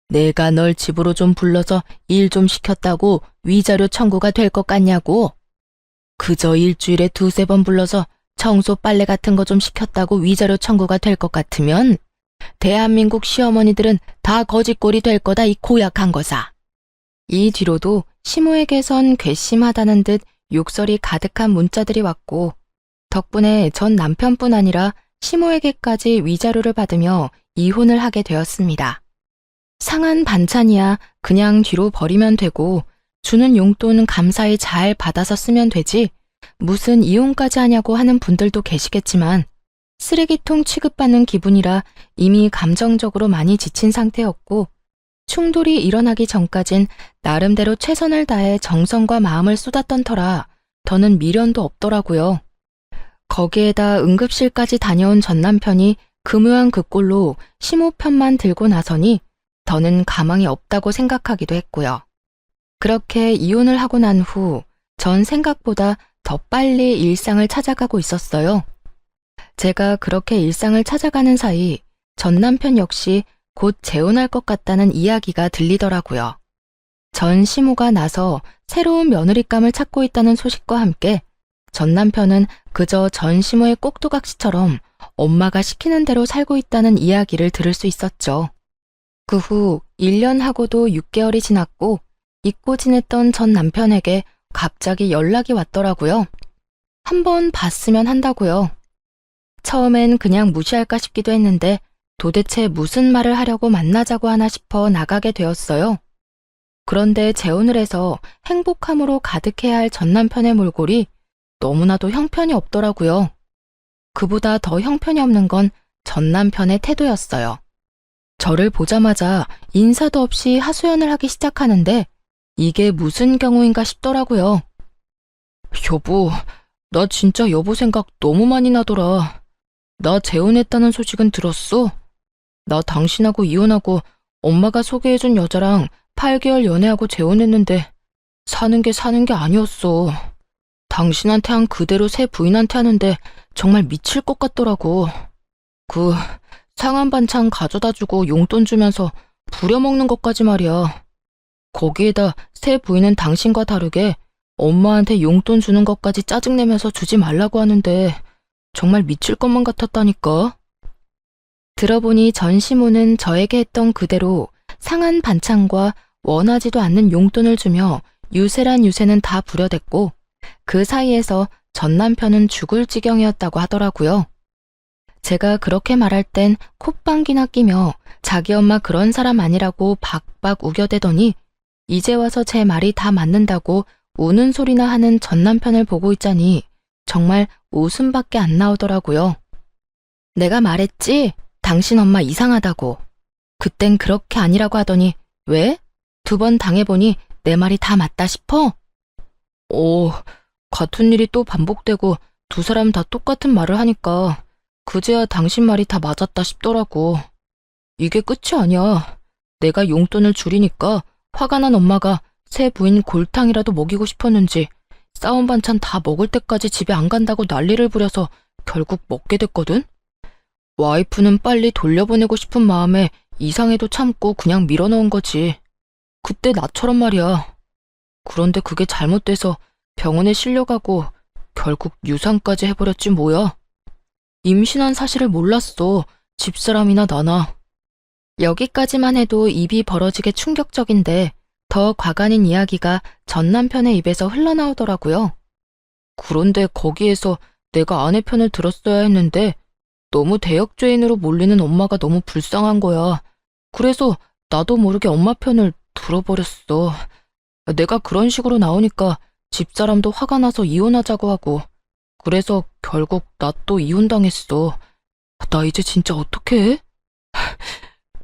내가 널 집으로 좀 불러서 일 좀 시켰다고 위자료 청구가 될 것 같냐고? 그저 일주일에 2-3번 불러서 청소 빨래 같은 거 좀 시켰다고 위자료 청구가 될 것 같으면 대한민국 시어머니들은 다 거짓골이 될 거다 이 고약한 거사. 이 뒤로도 시모에게선 괘씸하다는 듯 욕설이 가득한 문자들이 왔고, 덕분에 전 남편뿐 아니라 시모에게까지 위자료를 받으며 이혼을 하게 되었습니다. 상한 반찬이야 그냥 뒤로 버리면 되고 주는 용돈 감사히 잘 받아서 쓰면 되지 무슨 이혼까지 하냐고 하는 분들도 계시겠지만 쓰레기통 취급받는 기분이라 이미 감정적으로 많이 지친 상태였고 충돌이 일어나기 전까진 나름대로 최선을 다해 정성과 마음을 쏟았던 터라 더는 미련도 없더라고요. 거기에다 응급실까지 다녀온 전 남편이 금요한 그 꼴로 시모 편만 들고 나서니 더는 가망이 없다고 생각하기도 했고요. 그렇게 이혼을 하고 난 후 전 생각보다 더 빨리 일상을 찾아가고 있었어요. 제가 그렇게 일상을 찾아가는 사이 전 남편 역시 곧 재혼할 것 같다는 이야기가 들리더라고요. 전 시모가 나서 새로운 며느리감을 찾고 있다는 소식과 함께 전 남편은 그저 전 시모의 꼭두각시처럼 엄마가 시키는 대로 살고 있다는 이야기를 들을 수 있었죠. 그 후 1년하고도 6개월이 지났고 잊고 지냈던 전 남편에게 갑자기 연락이 왔더라고요. 한번 봤으면 한다고요. 처음엔 그냥 무시할까 싶기도 했는데 도대체 무슨 말을 하려고 만나자고 하나 싶어 나가게 되었어요. 그런데 재혼을 해서 행복함으로 가득해야 할 전 남편의 몰골이 너무나도 형편이 없더라고요. 그보다 더 형편이 없는 건 전 남편의 태도였어요. 저를 보자마자 인사도 없이 하소연을 하기 시작하는데 이게 무슨 경우인가 싶더라고요. 여보, 나 진짜 여보 생각 너무 많이 나더라. 나 재혼했다는 소식은 들었어? 나 당신하고 이혼하고 엄마가 소개해준 여자랑 8개월 연애하고 재혼했는데 사는 게 아니었어. 당신한테 한 그대로 새 부인한테 하는데 정말 미칠 것 같더라고. 그 상한 반찬 가져다주고 용돈 주면서 부려먹는 것까지 말이야. 거기에다 새 부인은 당신과 다르게 엄마한테 용돈 주는 것까지 짜증내면서 주지 말라고 하는데 정말 미칠 것만 같았다니까. 들어보니 전 시모는 저에게 했던 그대로 상한 반찬과 원하지도 않는 용돈을 주며 유세란 유세는 다 부려댔고 그 사이에서 전 남편은 죽을 지경이었다고 하더라고요. 제가 그렇게 말할 땐 콧방귀나 끼며 자기 엄마 그런 사람 아니라고 박박 우겨대더니 이제 와서 제 말이 다 맞는다고 우는 소리나 하는 전 남편을 보고 있자니 정말 웃음밖에 안 나오더라고요. 내가 말했지? 당신 엄마 이상하다고. 그땐 그렇게 아니라고 하더니 왜? 2번 당해보니 내 말이 다 맞다 싶어? 같은 일이 또 반복되고 두 사람 다 똑같은 말을 하니까 그제야 당신 말이 다 맞았다 싶더라고. 이게 끝이 아니야. 내가 용돈을 줄이니까 화가 난 엄마가 새 부인 골탕이라도 먹이고 싶었는지 싸운 반찬 다 먹을 때까지 집에 안 간다고 난리를 부려서 결국 먹게 됐거든? 와이프는 빨리 돌려보내고 싶은 마음에 이상해도 참고 그냥 밀어넣은 거지. 그때 나처럼 말이야. 그런데 그게 잘못돼서 병원에 실려가고 결국 유산까지 해버렸지 뭐야. 임신한 사실을 몰랐어. 집사람이나 나나. 여기까지만 해도 입이 벌어지게 충격적인데 더 과간인 이야기가 전 남편의 입에서 흘러나오더라고요. 그런데 거기에서 내가 아내 편을 들었어야 했는데 너무 대역죄인으로 몰리는 엄마가 너무 불쌍한 거야. 그래서 나도 모르게 엄마 편을 들어버렸어. 내가 그런 식으로 나오니까 집사람도 화가 나서 이혼하자고 하고 그래서 결국 나 또 이혼당했어. 나 이제 진짜 어떡해?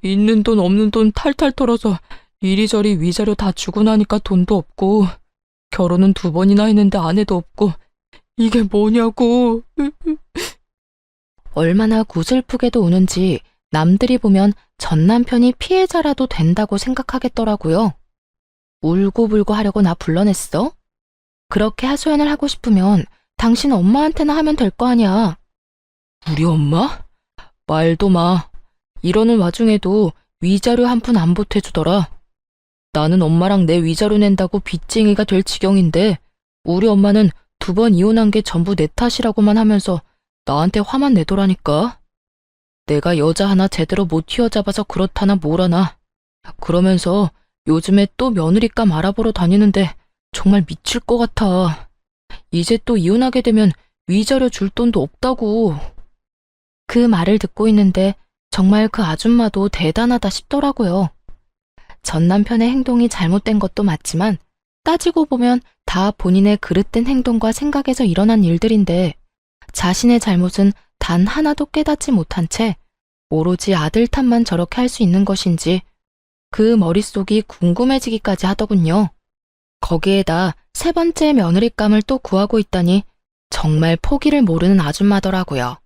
있는 돈 없는 돈 탈탈 털어서 이리저리 위자료 다 주고 나니까 돈도 없고 결혼은 2번이나 했는데 아내도 없고 이게 뭐냐고. 얼마나 구슬프게도 우는지 남들이 보면 전 남편이 피해자라도 된다고 생각하겠더라고요. 울고불고 하려고 나 불러냈어? 그렇게 하소연을 하고 싶으면 당신 엄마한테나 하면 될 거 아니야. 우리 엄마? 말도 마. 이러는 와중에도 위자료 한 푼 안 보태주더라. 나는 엄마랑 내 위자료 낸다고 빚쟁이가 될 지경인데 우리 엄마는 2번 이혼한 게 전부 내 탓이라고만 하면서 나한테 화만 내더라니까. 내가 여자 하나 제대로 못 휘어잡아서 그렇다나 뭐라나. 그러면서 요즘에 또 며느리감 알아보러 다니는데 정말 미칠 것 같아. 이제 또 이혼하게 되면 위자료 줄 돈도 없다고. 그 말을 듣고 있는데 정말 그 아줌마도 대단하다 싶더라고요. 전 남편의 행동이 잘못된 것도 맞지만 따지고 보면 다 본인의 그릇된 행동과 생각에서 일어난 일들인데 자신의 잘못은 단 하나도 깨닫지 못한 채 오로지 아들 탓만 저렇게 할 수 있는 것인지 그 머릿속이 궁금해지기까지 하더군요. 거기에다 세 번째 며느리감을 또 구하고 있다니 정말 포기를 모르는 아줌마더라고요.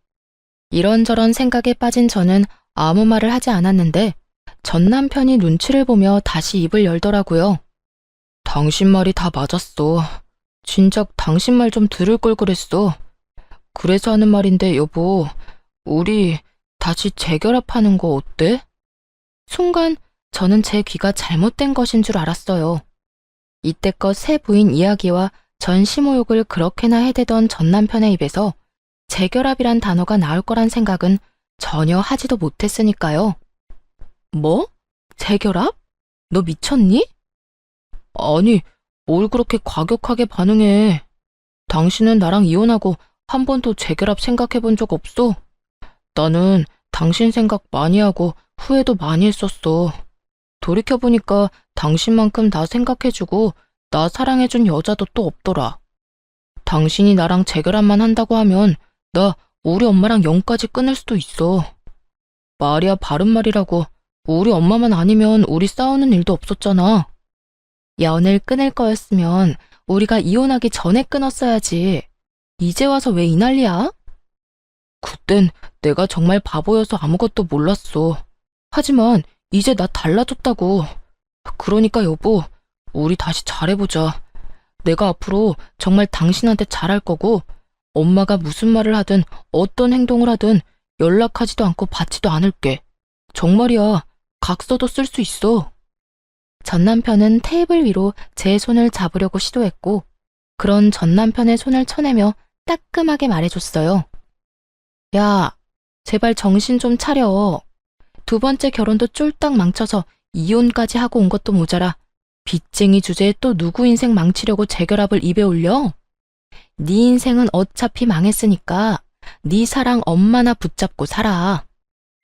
이런저런 생각에 빠진 저는 아무 말을 하지 않았는데 전 남편이 눈치를 보며 다시 입을 열더라고요. 당신 말이 다 맞았어. 진작 당신 말 좀 들을 걸 그랬어. 그래서 하는 말인데 여보, 우리 다시 재결합하는 거 어때? 순간 저는 제 귀가 잘못된 것인 줄 알았어요. 이때껏 새 부인 이야기와 전 시모욕을 그렇게나 해대던 전 남편의 입에서 재결합이란 단어가 나올 거란 생각은 전혀 하지도 못했으니까요. 뭐? 재결합? 너 미쳤니? 아니, 뭘 그렇게 과격하게 반응해. 당신은 나랑 이혼하고 한 번도 재결합 생각해 본 적 없어? 나는 당신 생각 많이 하고 후회도 많이 했었어. 돌이켜보니까 당신만큼 나 생각해주고 나 사랑해준 여자도 또 없더라. 당신이 나랑 재결합만 한다고 하면 나 우리 엄마랑 영까지 끊을 수도 있어. 말이야 바른 말이라고. 우리 엄마만 아니면 우리 싸우는 일도 없었잖아. 연을 끊을 거였으면 우리가 이혼하기 전에 끊었어야지. 이제 와서 왜 이 난리야? 그땐 내가 정말 바보여서 아무것도 몰랐어. 하지만 이제 나 달라졌다고. 그러니까 여보, 우리 다시 잘해보자. 내가 앞으로 정말 당신한테 잘할 거고 엄마가 무슨 말을 하든 어떤 행동을 하든 연락하지도 않고 받지도 않을게. 정말이야. 각서도 쓸 수 있어. 전 남편은 테이블 위로 제 손을 잡으려고 시도했고 그런 전 남편의 손을 쳐내며 따끔하게 말해줬어요. 야, 제발 정신 좀 차려. 두 번째 결혼도 쫄딱 망쳐서 이혼까지 하고 온 것도 모자라 빚쟁이 주제에 또 누구 인생 망치려고 재결합을 입에 올려? 네 인생은 어차피 망했으니까 네 사랑 엄마나 붙잡고 살아.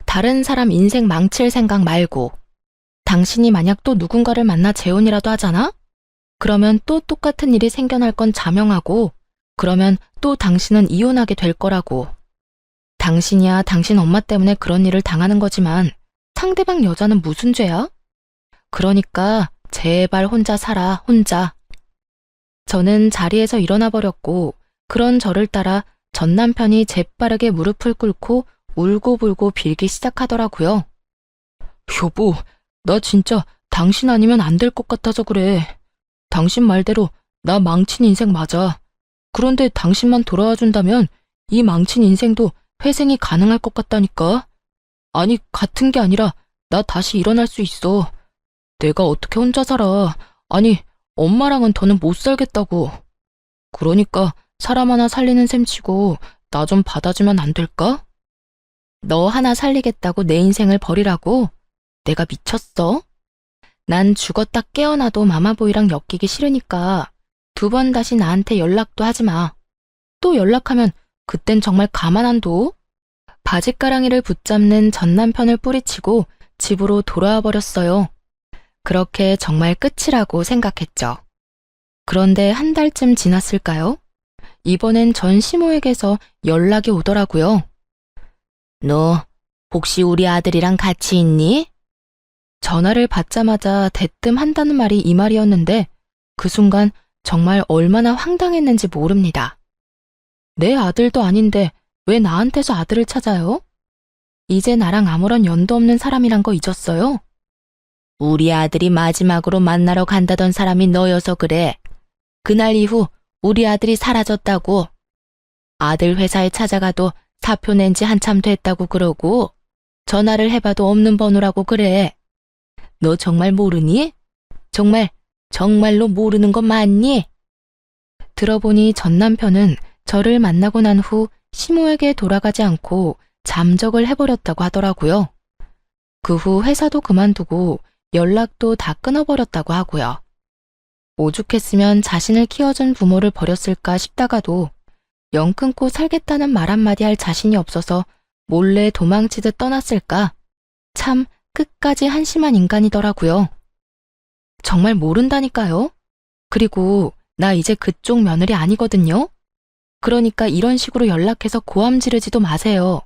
다른 사람 인생 망칠 생각 말고. 당신이 만약 또 누군가를 만나 재혼이라도 하잖아? 그러면 또 똑같은 일이 생겨날 건 자명하고 그러면 또 당신은 이혼하게 될 거라고. 당신이야 당신 엄마 때문에 그런 일을 당하는 거지만 상대방 여자는 무슨 죄야? 그러니까 제발 혼자 살아, 혼자. 저는 자리에서 일어나 버렸고 그런 저를 따라 전 남편이 재빠르게 무릎을 꿇고 울고불고 빌기 시작하더라고요. 여보, 나 진짜 당신 아니면 안 될 것 같아서 그래. 당신 말대로 나 망친 인생 맞아. 그런데 당신만 돌아와 준다면 이 망친 인생도 회생이 가능할 것 같다니까. 아니, 같은 게 아니라 나 다시 일어날 수 있어. 내가 어떻게 혼자 살아. 아니, 엄마랑은 더는 못 살겠다고. 그러니까 사람 하나 살리는 셈 치고 나 좀 받아주면 안 될까? 너 하나 살리겠다고 내 인생을 버리라고? 내가 미쳤어? 난 죽었다 깨어나도 마마보이랑 엮이기 싫으니까 두 번 다시 나한테 연락도 하지 마. 또 연락하면 그땐 정말 가만 안 둬? 바짓가랑이를 붙잡는 전 남편을 뿌리치고 집으로 돌아와 버렸어요. 그렇게 정말 끝이라고 생각했죠. 그런데 한 달쯤 지났을까요? 이번엔 전 시모에게서 연락이 오더라고요. 너 혹시 우리 아들이랑 같이 있니? 전화를 받자마자 대뜸 한다는 말이 이 말이었는데 그 순간 정말 얼마나 황당했는지 모릅니다. 내 아들도 아닌데 왜 나한테서 아들을 찾아요? 이제 나랑 아무런 연도 없는 사람이란 거 잊었어요? 우리 아들이 마지막으로 만나러 간다던 사람이 너여서 그래. 그날 이후 우리 아들이 사라졌다고. 아들 회사에 찾아가도 사표 낸 지 한참 됐다고 그러고 전화를 해봐도 없는 번호라고 그래. 너 정말 모르니? 정말로 모르는 거 맞니? 들어보니 전 남편은 저를 만나고 난 후 시모에게 돌아가지 않고 잠적을 해버렸다고 하더라고요. 그 후 회사도 그만두고 연락도 다 끊어버렸다고 하고요. 오죽했으면 자신을 키워준 부모를 버렸을까 싶다가도 영 끊고 살겠다는 말 한마디 할 자신이 없어서 몰래 도망치듯 떠났을까? 참 끝까지 한심한 인간이더라고요. 정말 모른다니까요. 그리고 나 이제 그쪽 며느리 아니거든요. 그러니까 이런 식으로 연락해서 고함 지르지도 마세요.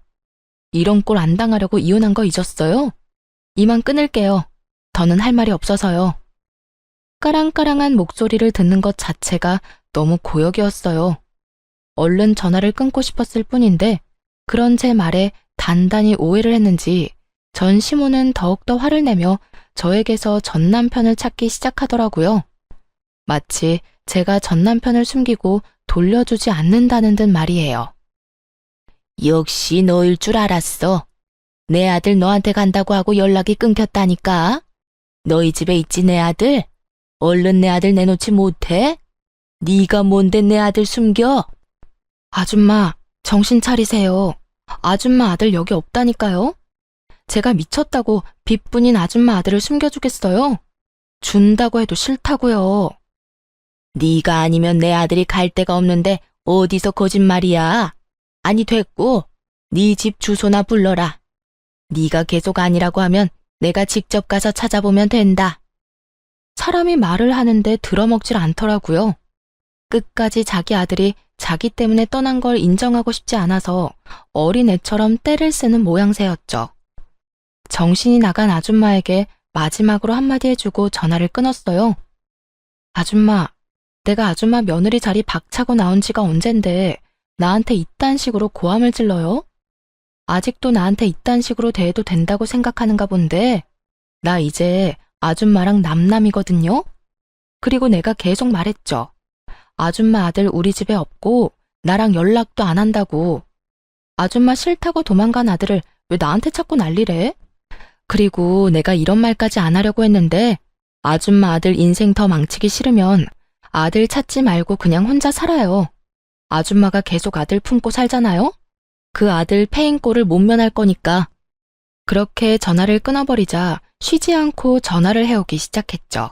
이런 꼴 안 당하려고 이혼한 거 잊었어요? 이만 끊을게요. 더는 할 말이 없어서요. 까랑까랑한 목소리를 듣는 것 자체가 너무 고역이었어요. 얼른 전화를 끊고 싶었을 뿐인데 그런 제 말에 단단히 오해를 했는지 전 시모는 더욱더 화를 내며 저에게서 전 남편을 찾기 시작하더라고요. 마치 제가 전 남편을 숨기고 돌려주지 않는다는 듯 말이에요. 역시 너일 줄 알았어. 내 아들 너한테 간다고 하고 연락이 끊겼다니까. 너희 집에 있지 내 아들? 얼른 내 아들 내놓지 못해? 네가 뭔데 내 아들 숨겨? 아줌마, 정신 차리세요. 아줌마 아들 여기 없다니까요. 제가 미쳤다고 빚뿐인 아줌마 아들을 숨겨주겠어요? 준다고 해도 싫다고요. 네가 아니면 내 아들이 갈 데가 없는데 어디서 거짓말이야? 아니 됐고, 네 집 주소나 불러라. 네가 계속 아니라고 하면 내가 직접 가서 찾아보면 된다. 사람이 말을 하는데 들어먹질 않더라고요. 끝까지 자기 아들이 자기 때문에 떠난 걸 인정하고 싶지 않아서 어린애처럼 떼를 쓰는 모양새였죠. 정신이 나간 아줌마에게 마지막으로 한마디 해주고 전화를 끊었어요. 아줌마, 내가 아줌마 며느리 자리 박차고 나온 지가 언젠데 나한테 이딴 식으로 고함을 질러요? 아직도 나한테 이딴 식으로 대해도 된다고 생각하는가 본데 나 이제 아줌마랑 남남이거든요? 그리고 내가 계속 말했죠. 아줌마 아들 우리 집에 없고 나랑 연락도 안 한다고. 아줌마 싫다고 도망간 아들을 왜 나한테 찾고 난리래? 그리고 내가 이런 말까지 안 하려고 했는데 아줌마 아들 인생 더 망치기 싫으면 아들 찾지 말고 그냥 혼자 살아요. 아줌마가 계속 아들 품고 살잖아요? 그 아들 패인꼴을 못 면할 거니까. 그렇게 전화를 끊어버리자 쉬지 않고 전화를 해오기 시작했죠.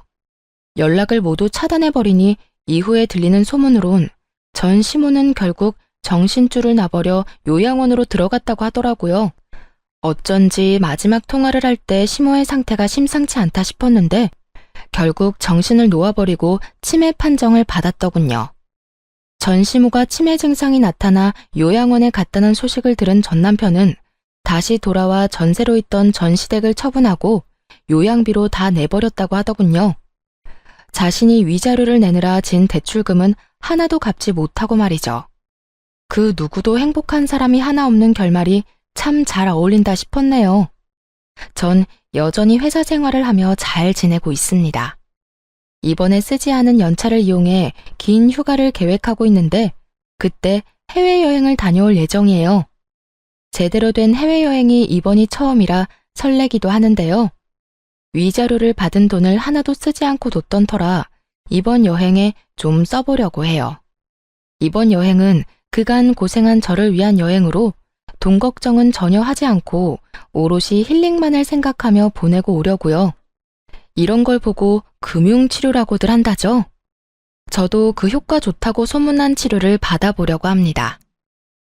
연락을 모두 차단해버리니 이후에 들리는 소문으론 전 시모는 결국 정신줄을 놔버려 요양원으로 들어갔다고 하더라고요. 어쩐지 마지막 통화를 할 때 시모의 상태가 심상치 않다 싶었는데 결국 정신을 놓아버리고 치매 판정을 받았더군요. 전 시모가 치매 증상이 나타나 요양원에 갔다는 소식을 들은 전 남편은 다시 돌아와 전세로 있던 전시댁을 처분하고 요양비로 다 내버렸다고 하더군요. 자신이 위자료를 내느라 진 대출금은 하나도 갚지 못하고 말이죠. 그 누구도 행복한 사람이 하나 없는 결말이 참 잘 어울린다 싶었네요. 전 여전히 회사 생활을 하며 잘 지내고 있습니다. 이번에 쓰지 않은 연차를 이용해 긴 휴가를 계획하고 있는데 그때 해외여행을 다녀올 예정이에요. 제대로 된 해외여행이 이번이 처음이라 설레기도 하는데요. 위자료를 받은 돈을 하나도 쓰지 않고 뒀던 터라 이번 여행에 좀 써보려고 해요. 이번 여행은 그간 고생한 저를 위한 여행으로 돈 걱정은 전혀 하지 않고 오롯이 힐링만을 생각하며 보내고 오려고요. 이런 걸 보고 금융치료라고들 한다죠. 저도 그 효과 좋다고 소문난 치료를 받아보려고 합니다.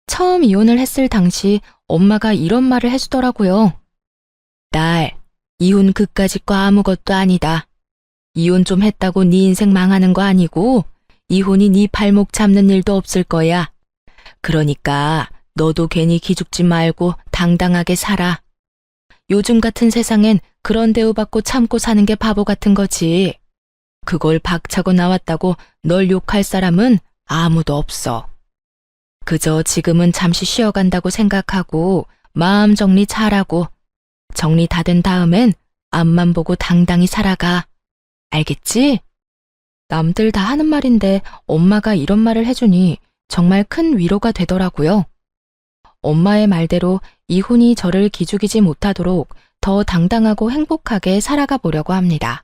처음 이혼을 했을 당시 엄마가 이런 말을 해주더라고요. 딸, 이혼 그까짓 거 아무것도 아니다. 이혼 좀 했다고 네 인생 망하는 거 아니고 이혼이 네 발목 잡는 일도 없을 거야. 그러니까 너도 괜히 기죽지 말고 당당하게 살아. 요즘 같은 세상엔 그런 대우받고 참고 사는 게 바보 같은 거지. 그걸 박차고 나왔다고 널 욕할 사람은 아무도 없어. 그저 지금은 잠시 쉬어간다고 생각하고 마음 정리 잘하고 정리 다 된 다음엔 앞만 보고 당당히 살아가. 알겠지? 남들 다 하는 말인데 엄마가 이런 말을 해주니 정말 큰 위로가 되더라고요. 엄마의 말대로 이혼이 저를 기죽이지 못하도록 더 당당하고 행복하게 살아가 보려고 합니다.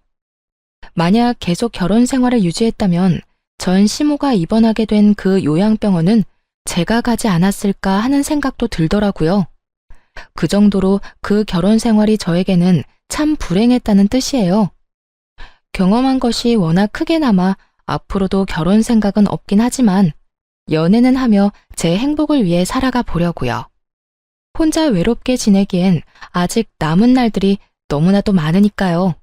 만약 계속 결혼 생활을 유지했다면 전 시모가 입원하게 된 그 요양병원은 제가 가지 않았을까 하는 생각도 들더라고요. 그 정도로 그 결혼 생활이 저에게는 참 불행했다는 뜻이에요. 경험한 것이 워낙 크게 남아 앞으로도 결혼 생각은 없긴 하지만 연애는 하며 제 행복을 위해 살아가 보려고요. 혼자 외롭게 지내기엔 아직 남은 날들이 너무나도 많으니까요.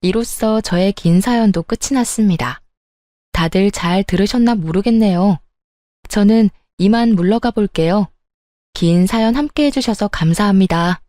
이로써 저의 긴 사연도 끝이 났습니다. 다들 잘 들으셨나 모르겠네요. 저는 이만 물러가 볼게요. 긴 사연 함께 해주셔서 감사합니다.